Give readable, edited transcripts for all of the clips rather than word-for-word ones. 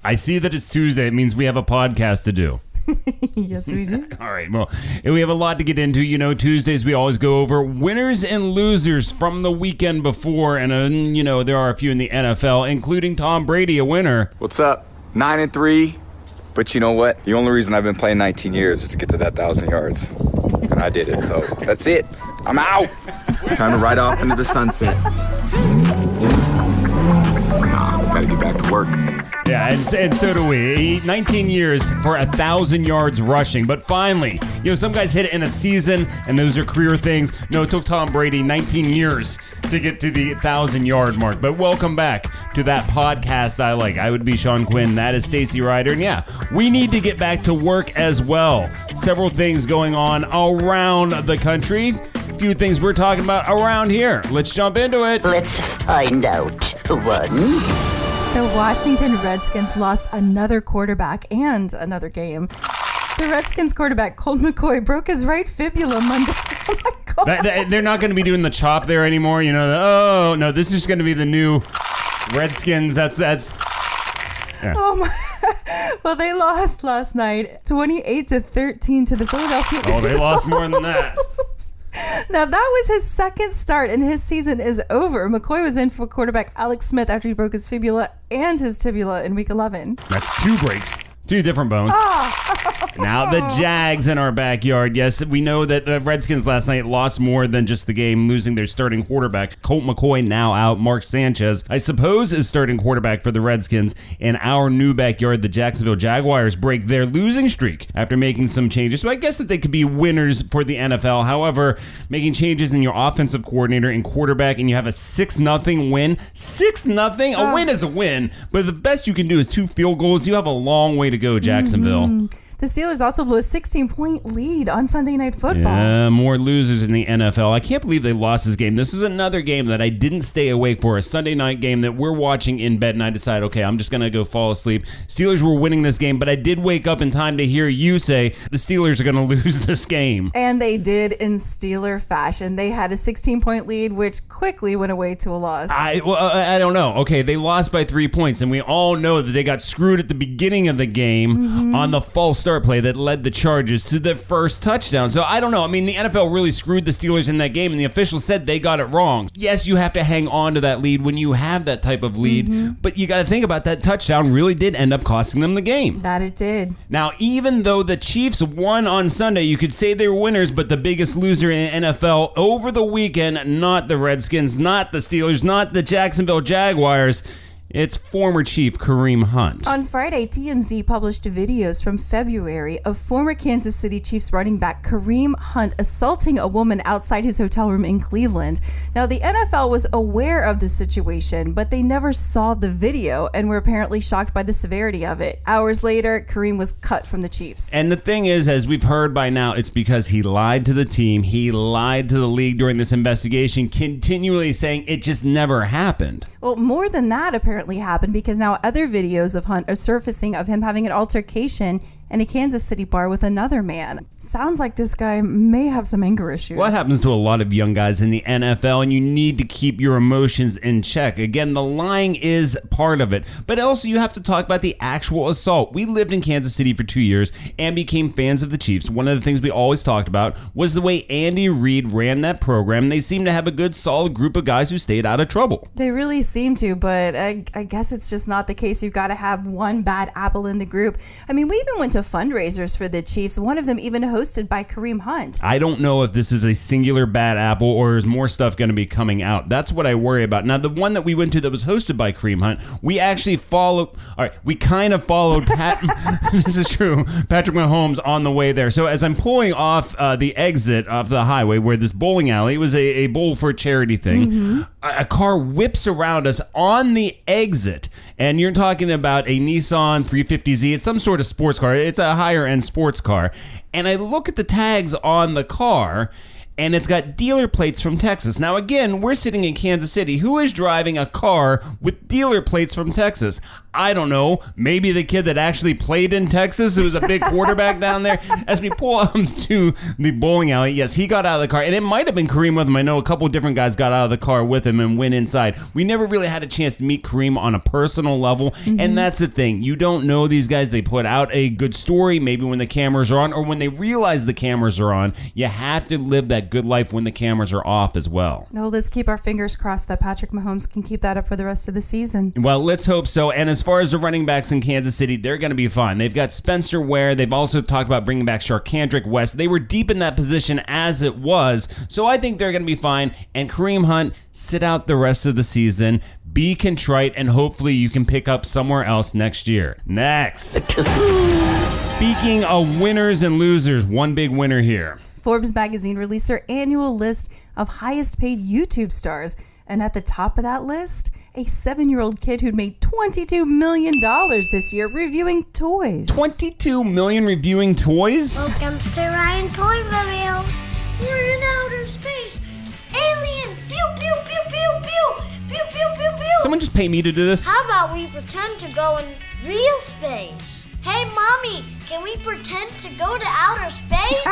I see that it's Tuesday. It means we have a podcast to do. Yes, we do. All right. Well, we have a lot to get into. You know, Tuesdays we always go over winners and losers from the weekend before. And, there are a few in the NFL, including Tom Brady, a winner. What's up? 9-3. But you know what? The only reason I've been playing 19 years is to get to that 1,000 yards. And I did it. So that's it. I'm out. Time to ride off into the sunset. Gotta get back to work. Yeah, and so do we. 19 years for 1,000 yards rushing. But finally, some guys hit it in a season, and those are career things. No, it took Tom Brady 19 years to get to the 1,000-yard mark. But welcome back to that podcast I like. I would be Shawn Quinn. That is Stacy Ryder. And yeah, we need to get back to work as well. Several things going on around the country. A few things we're talking about around here. Let's jump into it. Let's find out. One. The Washington Redskins lost another quarterback and another game. The Redskins quarterback, Colt McCoy, broke his right fibula Monday. Oh my God. They're not going to be doing the chop there anymore. Oh, no, this is going to be the new Redskins. That's. Yeah. Oh my. Well, they lost last night 28-13 to the Philadelphia Eagles. Oh, they lost more than that. Now, that was his second start, and his season is over. McCoy was in for quarterback Alex Smith after he broke his fibula and his tibia in Week 11. That's 2 breaks. 2 different bones. Now the Jags in our backyard. Yes, we know that the Redskins last night lost more than just the game, losing their starting quarterback. Colt McCoy now out. Mark Sanchez, I suppose, is starting quarterback for the Redskins. In our new backyard, the Jacksonville Jaguars break their losing streak after making some changes. So I guess that they could be winners for the NFL. However, making changes in your offensive coordinator and quarterback, and you have a 6-0 win. 6-0? A win is a win, but the best you can do is 2 field goals. You have a long way to go, Jacksonville. Mm-hmm. The Steelers also blew a 16-point lead on Sunday Night Football. Yeah, more losers in the NFL. I can't believe they lost this game. This is another game that I didn't stay awake for, a Sunday night game that we're watching in bed, and I decided, okay, I'm just going to go fall asleep. Steelers were winning this game, but I did wake up in time to hear you say the Steelers are going to lose this game. And they did in Steeler fashion. They had a 16-point lead, which quickly went away to a loss. I don't know. Okay, they lost by 3 points, and we all know that they got screwed at the beginning of the game on the false start play that led the Chargers to their first touchdown. So I don't know. I mean, the NFL really screwed the Steelers in that game, and the officials said they got it wrong. Yes, you have to hang on to that lead when you have that type of lead, but you got to think about that touchdown really did end up costing them the game. That it did. Now, even though the Chiefs won on Sunday, you could say they were winners, but the biggest loser in the NFL over the weekend, not the Redskins, not the Steelers, not the Jacksonville Jaguars. It's former Chief Kareem Hunt. On Friday, TMZ published videos from February of former Kansas City Chiefs running back Kareem Hunt assaulting a woman outside his hotel room in Cleveland. Now, the NFL was aware of the situation, but they never saw the video and were apparently shocked by the severity of it. Hours later, Kareem was cut from the Chiefs. And the thing is, as we've heard by now, it's because he lied to the team. He lied to the league during this investigation, continually saying it just never happened. Well, more than that apparently happened, because now other videos of Hunt are surfacing of him having an altercation in a Kansas City bar with another man. Sounds like this guy may have some anger issues. Well, that happens to a lot of young guys in the NFL, and you need to keep your emotions in check. Again, the lying is part of it, but also you have to talk about the actual assault. We lived in Kansas City for 2 years and became fans of the Chiefs. One of the things we always talked about was the way Andy Reid ran that program. They seemed to have a good, solid group of guys who stayed out of trouble. They really seem to, but I guess it's just not the case. You've got to have one bad apple in the group. I mean, we even went to fundraisers for the Chiefs, one of them even hosted by Kareem Hunt. I don't know if this is a singular bad apple or is more stuff going to be coming out. That's what I worry about. Now, the one that we went to that was hosted by Kareem Hunt, we actually followed, we kind of followed this is true, Patrick Mahomes on the way there. So as I'm pulling off the exit off the highway where this bowling alley, it was a bowl for a charity thing, a car whips around us on the exit. And you're talking about a Nissan 350Z. It's some sort of sports car. It's a higher end sports car. And I look at the tags on the car, and it's got dealer plates from Texas. Now, again, we're sitting in Kansas City. Who is driving a car with dealer plates from Texas? I don't know, maybe the kid that actually played in Texas, who was a big quarterback down there. As we pull up to the bowling alley, yes, he got out of the car, and it might have been Kareem with him. I know a couple different guys got out of the car with him and went inside. We never really had a chance to meet Kareem on a personal level, and that's the thing. You don't know these guys. They put out a good story, maybe when the cameras are on, or when they realize the cameras are on. You have to live that good life when the cameras are off as well. No, let's keep our fingers crossed that Patrick Mahomes can keep that up for the rest of the season. Well, let's hope so. And as far as the running backs in Kansas City, they're going to be fine. They've got Spencer Ware. They've also talked about bringing back Sharkandrick West. They were deep in that position as it was, so I think they're going to be fine. And Kareem Hunt, sit out the rest of the season. Be contrite, and hopefully you can pick up somewhere else next year. Next. Speaking of winners and losers, one big winner here. Forbes magazine released their annual list of highest paid YouTube stars. And at the top of that list, a 7-year-old kid who'd made $22 million this year reviewing toys. $22 million reviewing toys? Welcome to Ryan Toyville. We're in outer space. Aliens! Pew, pew, pew, pew, pew. Pew, pew, pew, pew. Someone just pay me to do this? How about we pretend to go in real space? Hey, Mommy, can we pretend to go to outer space?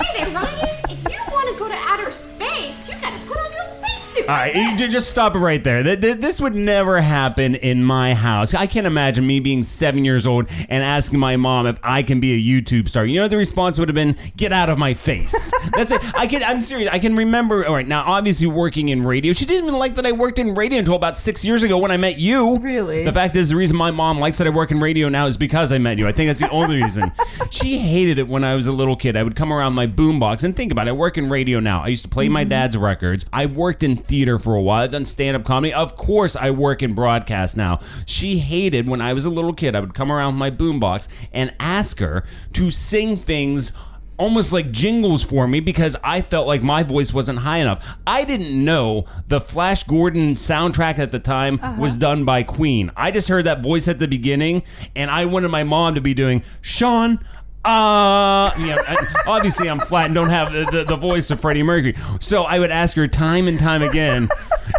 Hey there, Ryan. If you want to go to outer space, you gotta put on your spacesuit. All right, you just stop it right there. This would never happen in my house. I can't imagine me being 7 years old and asking my mom if I can be a YouTube star. You know, the response would have been, "Get out of my face." That's it. I'm serious. I can remember. All right, now obviously working in radio. She didn't even like that I worked in radio until about 6 years ago when I met you. Really? The fact is, the reason my mom likes that I work in radio now is because I met you. I think that's the only reason. She hated it when I was a little kid. I would come around my boombox and think about it. I work in radio now. I used to play my dad's records. I worked in theater for a while. I've done stand-up comedy. Of course, I work in broadcast now. She hated when I was a little kid. I would come around my boombox and ask her to sing things almost like jingles for me because I felt like my voice wasn't high enough. I didn't know the Flash Gordon soundtrack at the time was done by Queen. I just heard that voice at the beginning, and I wanted my mom to be doing, "Shawn, obviously I'm flat and don't have the voice of Freddie Mercury. So I would ask her time and time again.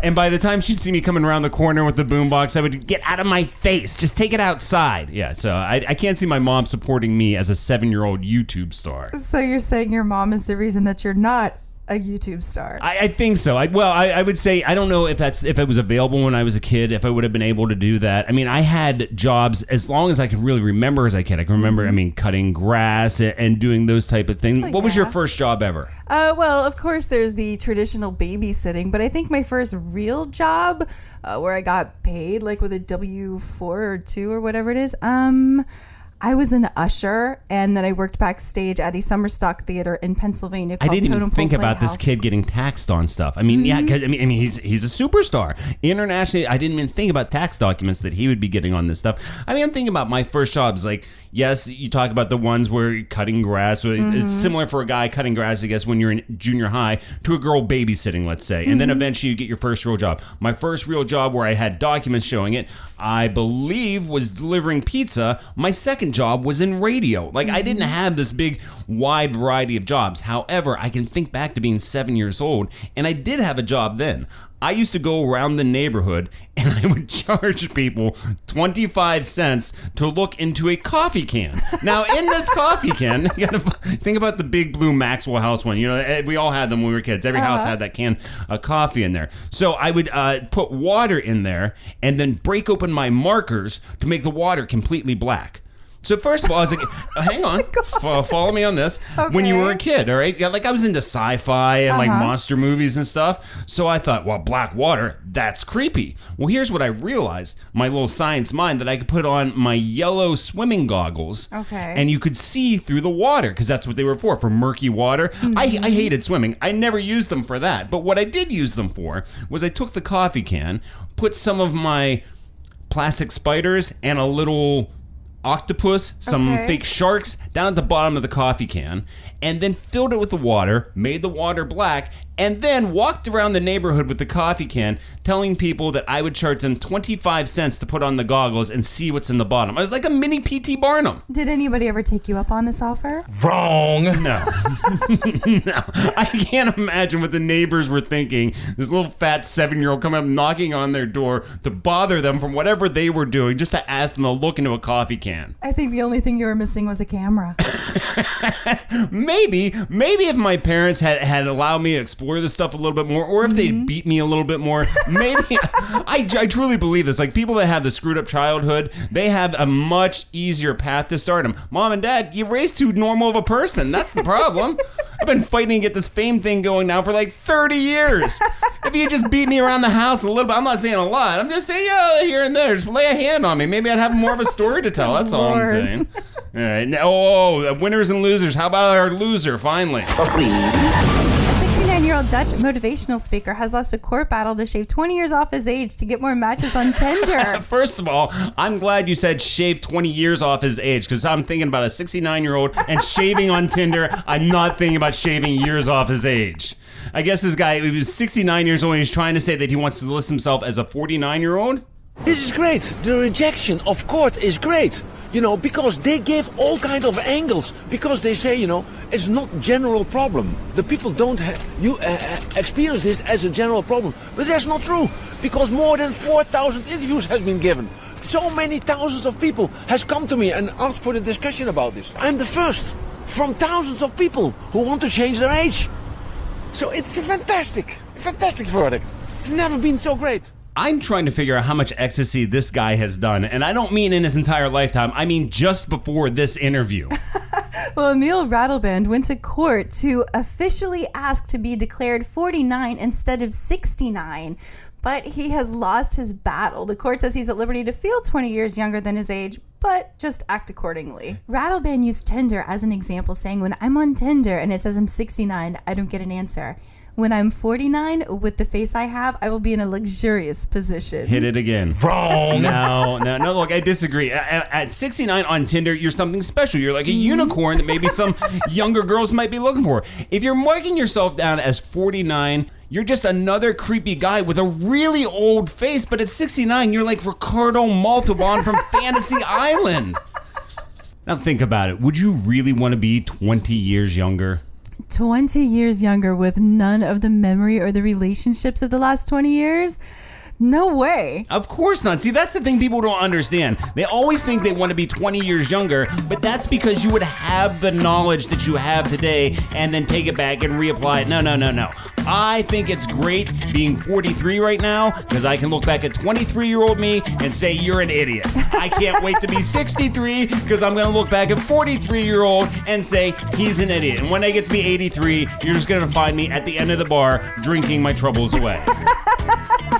And by the time she'd see me coming around the corner with the boombox, I would get out of my face. Just take it outside. Yeah, so I can't see my mom supporting me as a 7-year-old YouTube star. So you're saying your mom is the reason that you're not a YouTube star? I think so. I would say, I don't know if it was available when I was a kid, if I would have been able to do that. I mean, I had jobs as long as I can really remember as I can. I can remember, cutting grass and doing those type of things. What was your first job ever? Well, of course, there's the traditional babysitting, but I think my first real job where I got paid, like with a W-4 or 2 or whatever it is, I was an usher, and then I worked backstage at a summer stock theater in Pennsylvania called I didn't even Totem think Pole about Playhouse. this kid getting taxed on stuff. Yeah, because he's a superstar internationally. I didn't even think about tax documents that he would be getting on this stuff. I'm thinking about my first jobs. Like, yes, you talk about the ones where you're cutting grass. It's similar for a guy cutting grass, I guess, when you're in junior high to a girl babysitting, let's say, and then eventually you get your first real job. My first real job where I had documents showing it, I believe, was delivering pizza. My second job was in radio. Like, I didn't have this big wide variety of jobs. However, I can think back to being 7 years old, and I did have a job then. I used to go around the neighborhood and I would charge people 25 cents to look into a coffee can. Now, in this coffee can, you gotta think about the big blue Maxwell House one. You know, we all had them when we were kids. Every house had that can of coffee in there. So I would put water in there and then break open my markers to make the water completely black. So first of all, I was like, hang on, follow me on this. Okay. When you were a kid, all right? Like, I was into sci-fi and like monster movies and stuff. So I thought, well, black water, that's creepy. Well, here's what I realized, my little science mind, that I could put on my yellow swimming goggles. Okay. And you could see through the water, because that's what they were for murky water. I hated swimming. I never used them for that. But what I did use them for was I took the coffee can, put some of my plastic spiders and a little octopus, some fake sharks down at the bottom of the coffee can, and then filled it with the water, made the water black, and then walked around the neighborhood with the coffee can telling people that I would charge them 25 cents to put on the goggles and see what's in the bottom. I was like a mini P.T. Barnum. Did anybody ever take you up on this offer? Wrong. No. No. I can't imagine what the neighbors were thinking. This little fat 7-year-old coming up knocking on their door to bother them from whatever they were doing just to ask them to look into a coffee can. I think the only thing you were missing was a camera. Maybe if my parents had allowed me to explore this stuff a little bit more, or if they beat me a little bit more, maybe. I truly believe this. Like, people that have the screwed up childhood, they have a much easier path to stardom. Mom and Dad, you raised too normal of a person. That's the problem. I've been fighting to get this fame thing going now for like 30 years. If you just beat me around the house a little bit, I'm not saying a lot. I'm just saying, here and there. Just lay a hand on me. Maybe I'd have more of a story to tell. That's all I'm saying. All right. Now, winners and losers. How about our loser, finally? A 69-year-old Dutch motivational speaker has lost a court battle to shave 20 years off his age to get more matches on Tinder. First of all, I'm glad you said shave 20 years off his age, because I'm thinking about a 69-year-old and shaving on Tinder. I'm not thinking about shaving years off his age. I guess this guy, he was 69 years old, and he's trying to say that he wants to list himself as a 49-year-old? This is great. The rejection of court is great. Because they give all kind of angles. Because they say, it's not general problem. The people don't experience this as a general problem. But that's not true. Because more than 4,000 interviews has been given. So many thousands of people has come to me and asked for the discussion about this. I'm the first from thousands of people who want to change their age. So it's a fantastic verdict. It's never been so great. I'm trying to figure out how much ecstasy this guy has done, and I don't mean in his entire lifetime. I mean just before this interview. Well, Emil Radelband went to court to officially ask to be declared 49 instead of 69, but he has lost his battle. The court says he's at liberty to feel 20 years younger than his age, but just act accordingly. Radelband used Tinder as an example, saying, when I'm on Tinder and it says I'm 69, I don't get an answer. When I'm 49, with the face I have, I will be in a luxurious position. Hit it again. Wrong. No, look, I disagree. At 69 on Tinder, you're something special. You're like a unicorn that maybe some younger girls might be looking for. If you're marking yourself down as 49, you're just another creepy guy with a really old face, but at 69, you're like Ricardo Montalban from Fantasy Island. Now think about it. Would you really want to be 20 years younger? 20 years younger with none of the memory or the relationships of the last 20 years? No way. Of course not. See, that's the thing people don't understand. They always think they want to be 20 years younger, but that's because you would have the knowledge that you have today and then take it back and reapply it. No. I think it's great being 43 right now because I can look back at 23-year-old me and say, you're an idiot. I can't wait to be 63 because I'm going to look back at 43-year-old and say, he's an idiot. And when I get to be 83, you're just going to find me at the end of the bar drinking my troubles away.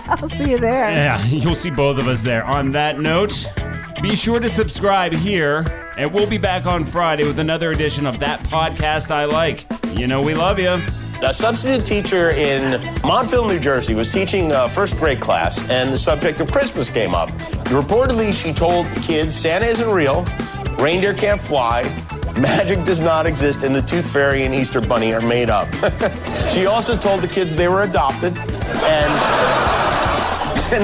I'll see you there. Yeah, you'll see both of us there. On that note, be sure to subscribe here, and we'll be back on Friday with another edition of That Podcast I Like. You know we love you. A substitute teacher in Montville, New Jersey was teaching a first grade class, and the subject of Christmas came up. Reportedly, she told the kids Santa isn't real, reindeer can't fly, magic does not exist, and the Tooth Fairy and Easter Bunny are made up. She also told the kids they were adopted, and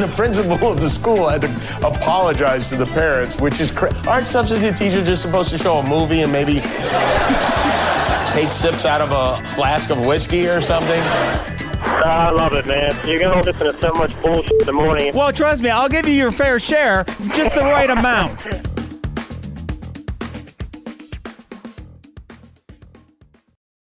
the principal of the school had to apologize to the parents, which is aren't substitute teachers just supposed to show a movie and maybe take sips out of a flask of whiskey or something? I love it, man. You're going to listen to so much bullshit in the morning. Well, trust me, I'll give you your fair share, just the right amount.